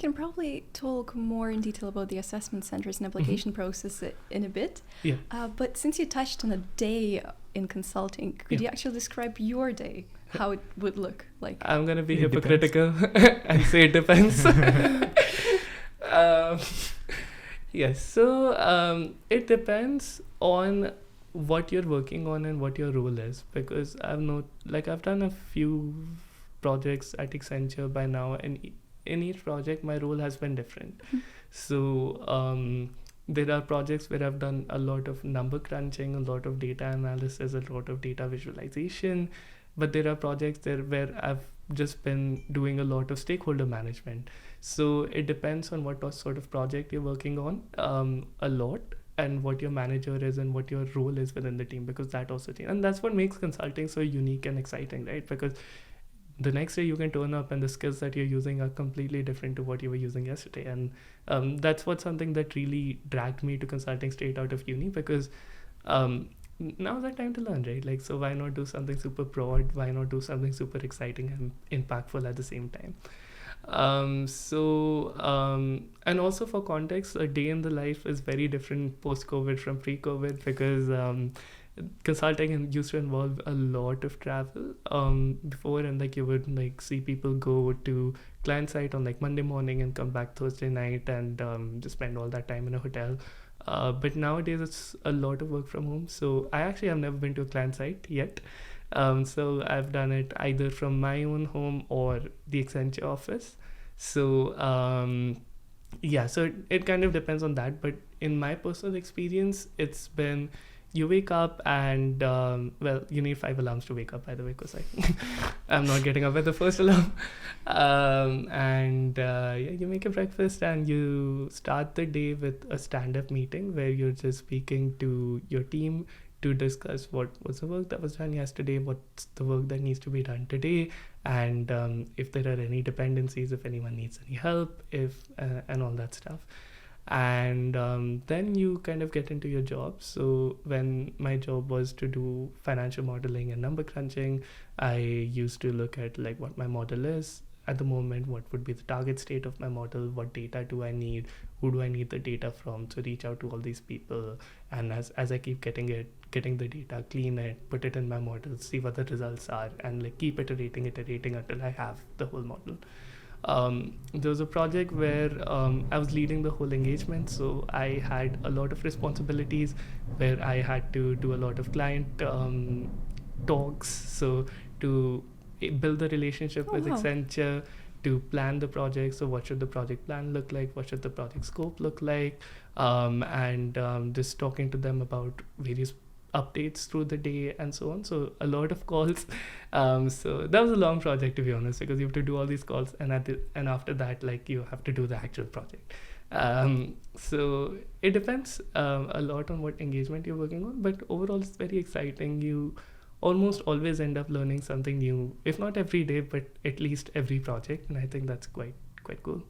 can probably talk more in detail about the assessment centers and application process in a bit. Yeah. But since you touched on a day in consulting, could you actually describe your day, how it would look like? I'm going to be It hypocritical and say it depends. Yes, so it depends on what you're working on and what your role is, because I've done a few projects at Accenture by now, and in each project my role has been different. So there are projects where I've done a lot of number crunching, a lot of data analysis, a lot of data visualization, but there are projects there where I've just been doing a lot of stakeholder management. So it depends on what sort of project you're working on a lot, and what your manager is and what your role is within the team, because that also changes. And that's what makes consulting so unique and exciting, right? Because the next day you can turn up and the skills that you're using are completely different to what you were using yesterday. And that's something that really dragged me to consulting straight out of uni, because now's the time to learn, right? Like, so why not do something super broad? Why not do something super exciting and impactful at the same time? And also for context, a day in the life is very different post-COVID from pre-COVID, because consulting used to involve a lot of travel before, and like you would like see people go to client site on like Monday morning and come back Thursday night and just spend all that time in a hotel. But nowadays it's a lot of work from home. So I actually have never been to a client site yet. So I've done it either from my own home or the Accenture office. So so it kind of depends on that. But in my personal experience, it's been, you wake up and you need 5 alarms to wake up, by the way, because I'm not getting up at the first alarm. You make a breakfast and you start the day with a stand-up meeting where you're just speaking to your team to discuss what was the work that was done yesterday, what's the work that needs to be done today, and if there are any dependencies, if anyone needs any help, and all that stuff. And then you kind of get into your job. So when my job was to do financial modeling and number crunching, I used to look at like what my model is at the moment, what would be the target state of my model, what data do I need, who do I need the data from, to reach out to all these people. And as I keep getting the data, clean it, put it in my model, see what the results are, and like keep iterating until I have the whole model. There was a project where I was leading the whole engagement, so I had a lot of responsibilities where I had to do a lot of client talks, so to build the relationship with Accenture, to plan the project. So what should the project plan look like, what should the project scope look like, and just talking to them about various updates through the day and so on. So a lot of calls. So that was a long project, to be honest, because you have to do all these calls, and after that, like, you have to do the actual project. So it depends a lot on what engagement you're working on, but overall it's very exciting. You almost always end up learning something new, if not every day, but at least every project, and I think that's quite cool.